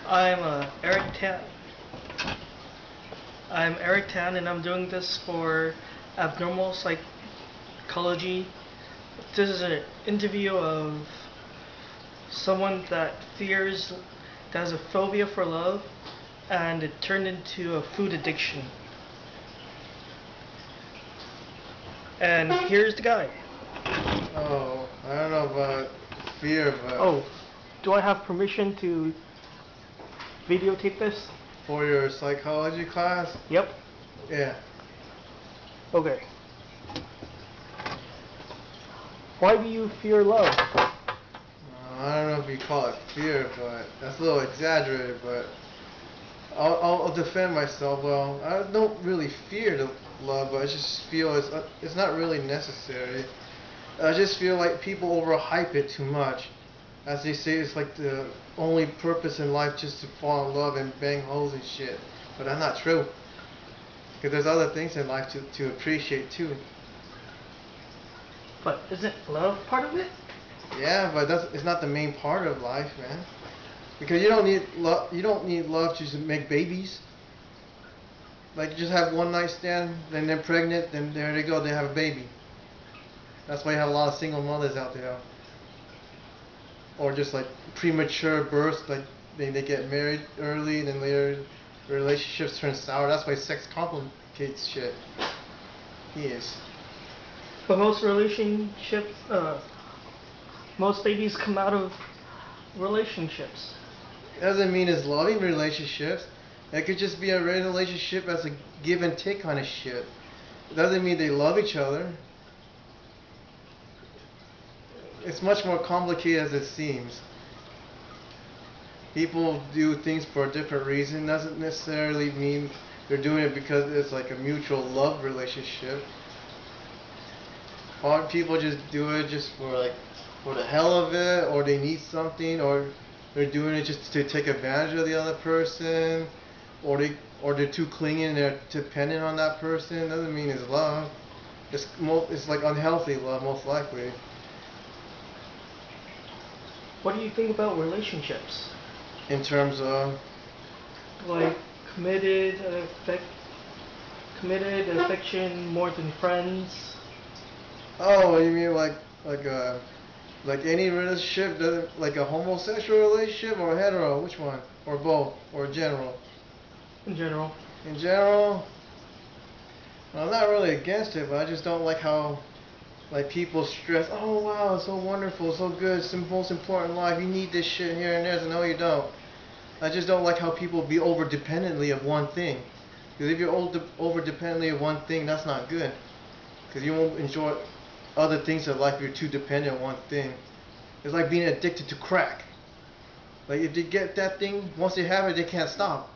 I'm Eric Tan. I'm Eric Tan, and I'm doing this for Abnormal Psychology. This is an interview of someone that has a phobia for love, and it turned into a food addiction. And here's the guy. Oh, I don't know about fear, but Oh, do I have permission to videotape this? for your psychology class, Yep. yeah. Okay. Why do you fear love? I don't know if you call it fear, but that's a little exaggerated, but I'll defend myself. Well, I don't really fear the love, but I just feel it's not really necessary. I just feel like people overhype it too much. As they say, it's like the only purpose in life just to fall in love and bang hoes and shit. But that's not true. Because there's other things in life to appreciate too. But isn't love part of it? Yeah, but it's not the main part of life, man. Because you don't need love. You don't need love to just make babies. Like you just have one night stand, then they're pregnant, then there they go, they have a baby. That's why you have a lot of single mothers out there. Or just like premature births, like they get married early, then later relationships turn sour. That's why sex complicates shit. Yes. But most babies come out of relationships. Doesn't mean it's loving relationships. It could just be a relationship as a give and take kind of shit. It doesn't mean they love each other. It's much more complicated as it seems. People do things for a different reason. Doesn't necessarily mean they're doing it because it's like a mutual love relationship. Or people just do it just for the hell of it, or they need something, or they're doing it just to take advantage of the other person, or they're too clingy and they're dependent on that person. Doesn't mean it's love. It's like unhealthy love most likely. What do you think about relationships? In terms of Like committed, committed affection more than friends. oh, you mean like any relationship, like a homosexual relationship or a hetero? Which one? Or both? Or general? In general. In general, well, I'm not really against it, but I just don't like how like people stress. Oh wow, it's so wonderful, so good, it's the most important in life. You need this shit here and there. So no, you don't. I just don't like how people be over dependently of one thing. Because if you're over dependently of one thing, that's not good. Because you won't enjoy other things in life if you're too dependent on one thing. It's like being addicted to crack. Like if they get that thing, once they have it, they can't stop.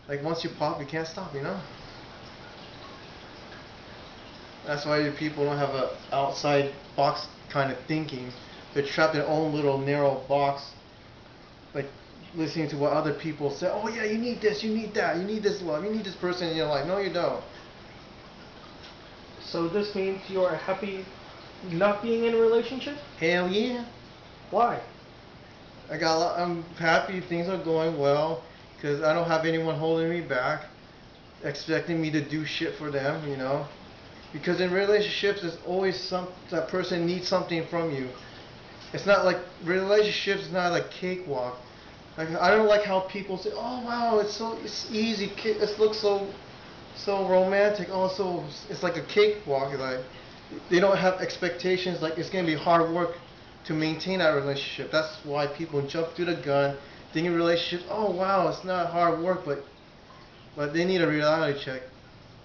Like once you pop, you can't stop, you know? That's why people don't have a outside box kind of thinking. They're trapped in their own little narrow box, like listening to what other people say. Oh yeah, you need this, you need that, you need this love, you need this person in your life. No, you don't. So this means you are happy not being in a relationship? Hell yeah. Why? I'm happy things are going well because I don't have anyone holding me back, expecting me to do shit for them, you know. Because in relationships, there's always that person needs something from you. It's not like relationships is not like cakewalk. Like I don't like how people say, "Oh wow, it's easy. It looks so romantic." Also, it's like a cakewalk. Like they don't have expectations. Like it's gonna be hard work to maintain that relationship. That's why people jump through the gun, thinking relationships. Oh wow, it's not hard work, but they need a reality check.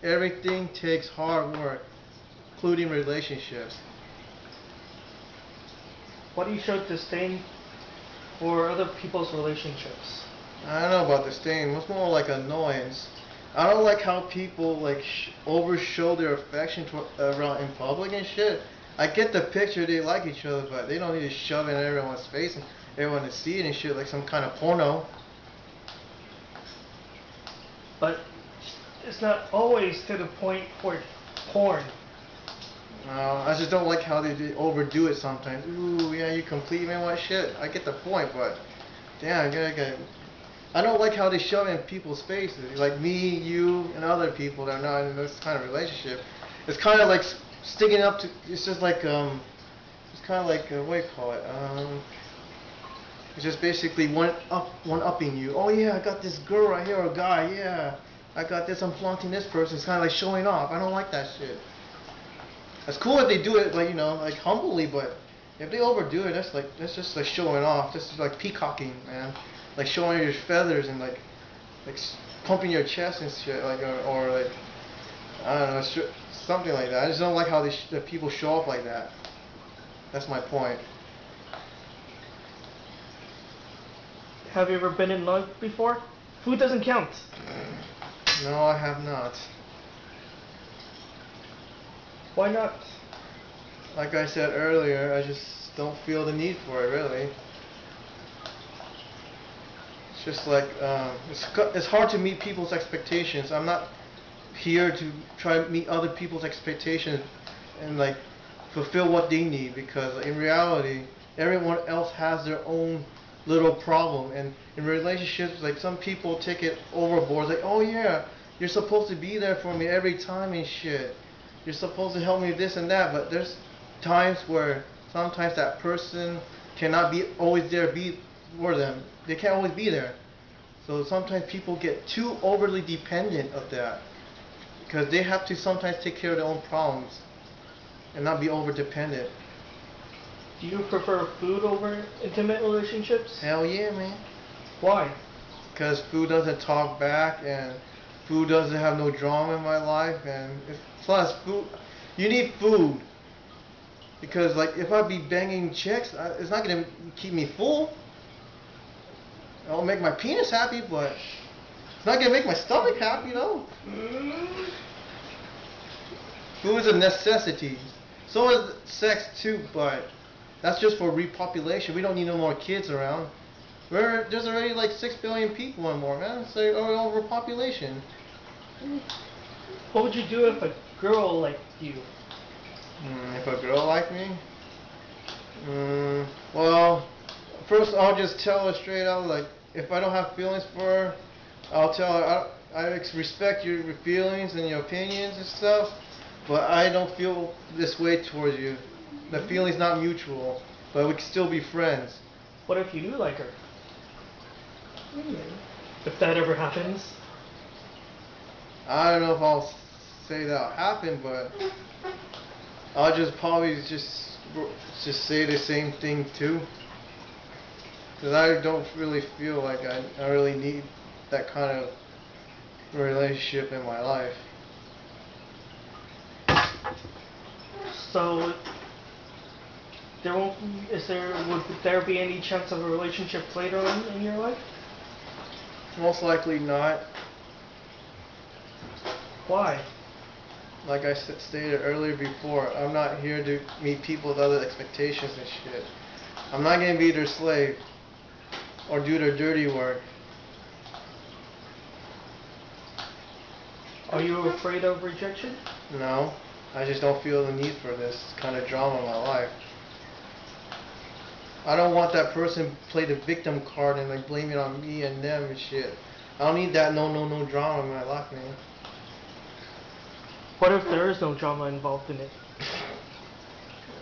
Everything takes hard work, including relationships. Why do you show disdain for other people's relationships? I don't know about this thing. It's more like annoyance. I don't like how people like over show their affection around in public and shit. I get the picture they like each other, but they don't need to shove it in everyone's face and everyone to see it and shit like some kind of porno. But it's not always to the point for porn. I just don't like how they overdo it sometimes. Ooh, yeah, you complete me, what shit. I get the point, but damn, I don't like how they shove it in people's faces. Like me, you, and other people that are not in this kind of relationship. It's kind of like sticking up to. It's just like it's kind of like what do you call it? It's just basically one upping you. Oh yeah, I got this girl right here, or guy. Yeah, I got this. I'm flaunting this person. It's kind of like showing off. I don't like that shit. It's cool if they do it like like humbly, but if they overdo it, that's just like showing off. This is like peacocking, man. Like showing your feathers and pumping your chest and shit, like or like I don't know, something like that. I just don't like how the people show up like that. That's my point. Have you ever been in love before? Food doesn't count. No, I have not. Why not? Like I said earlier, I just don't feel the need for it, really. It's just like, it's hard to meet people's expectations. I'm not here to try to meet other people's expectations and like fulfill what they need, because in reality, everyone else has their own little problem. And in relationships, like some people take it overboard, like, oh yeah, you're supposed to be there for me every time and shit. You're supposed to help me with this and that, but there's times where sometimes that person cannot be always there be for them. They can't always be there. So sometimes people get too overly dependent of that, because they have to sometimes take care of their own problems and not be over dependent. Do you prefer food over intimate relationships? Hell yeah, man. Why? Because food doesn't talk back, and food doesn't have no drama in my life, and plus food, you need food, because like if I be banging chicks, it's not gonna keep me full. It'll make my penis happy, but it's not gonna make my stomach happy, though. Food is a necessity. So is sex too, but that's just for repopulation. We don't need no more kids around. There's already like 6 billion people and more, man. It's like overpopulation. What would you do if a girl liked you? If a girl liked me? Well, first I'll just tell her straight out, like, if I don't have feelings for her, I'll tell her, I respect your feelings and your opinions and stuff, but I don't feel this way towards you. The feeling's not mutual, but we can still be friends. What if you do like her? If that ever happens? I don't know if I'll say that'll happen, but I'll just probably just say the same thing too. Because I don't really feel like I really need that kind of relationship in my life. So, would there be any chance of a relationship later on in your life? Most likely not. Why? Like I stated earlier before, I'm not here to meet people with other expectations and shit. I'm not going to be their slave or do their dirty work. Are you afraid of rejection? No, I just don't feel the need for this kind of drama in my life. I don't want that person to play the victim card and like blame it on me and them and shit. I don't need that no drama in my life, man. What if there is no drama involved in it?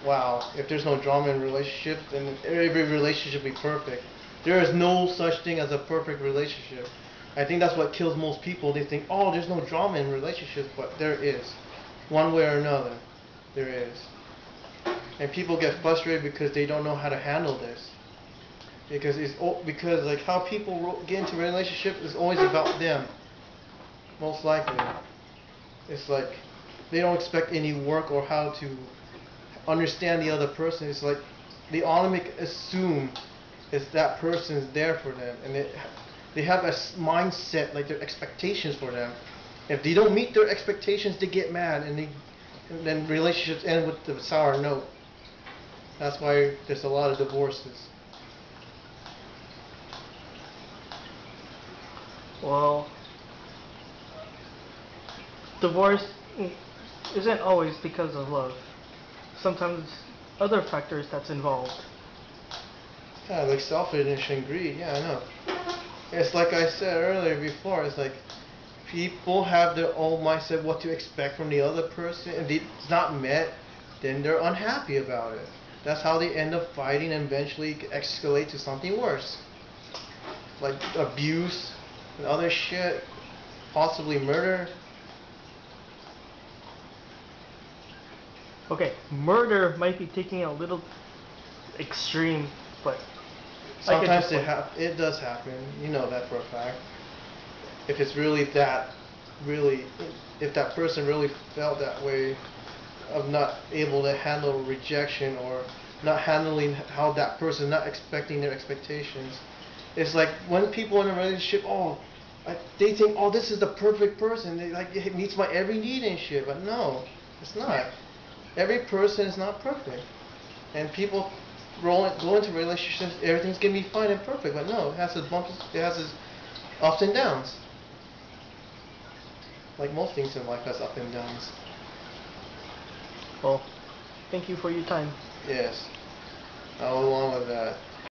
Wow, if there's no drama in relationships, then every relationship will be perfect. There is no such thing as a perfect relationship. I think that's what kills most people. They think, oh, there's no drama in relationships, but there is. One way or another, there is. And people get frustrated because they don't know how to handle this. Because like how people get into a relationship is always about them. Most likely. It's like they don't expect any work or how to understand the other person. It's like they automatically assume it's that person is there for them, and they have a mindset, like their expectations for them. If they don't meet their expectations, they get mad, and then relationships end with the sour note. That's why there's a lot of divorces. Well, divorce isn't always because of love. Sometimes other factors that's involved. Yeah, like selfishness and greed. Yeah, I know. It's like I said earlier before. It's like people have their own mindset what to expect from the other person, and if it's not met, then they're unhappy about it. That's how they end up fighting and eventually escalate to something worse, like abuse and other shit, possibly murder. Okay, murder might be taking it a little extreme, but I get Sometimes your point. it does happen. You know that for a fact. If it's really that, really, if that person really felt that way, of not able to handle rejection or not handling how that person not expecting their expectations. It's like when people in a relationship, oh, like they think, oh, this is the perfect person. They like it meets my every need and shit. But no, it's not. Every person is not perfect, and people go into relationships, everything's gonna be fine and perfect. But no, it has its bumps, it has its ups and downs. Like most things in life has up and downs. Well, thank you for your time. Yes. I'll go along with that.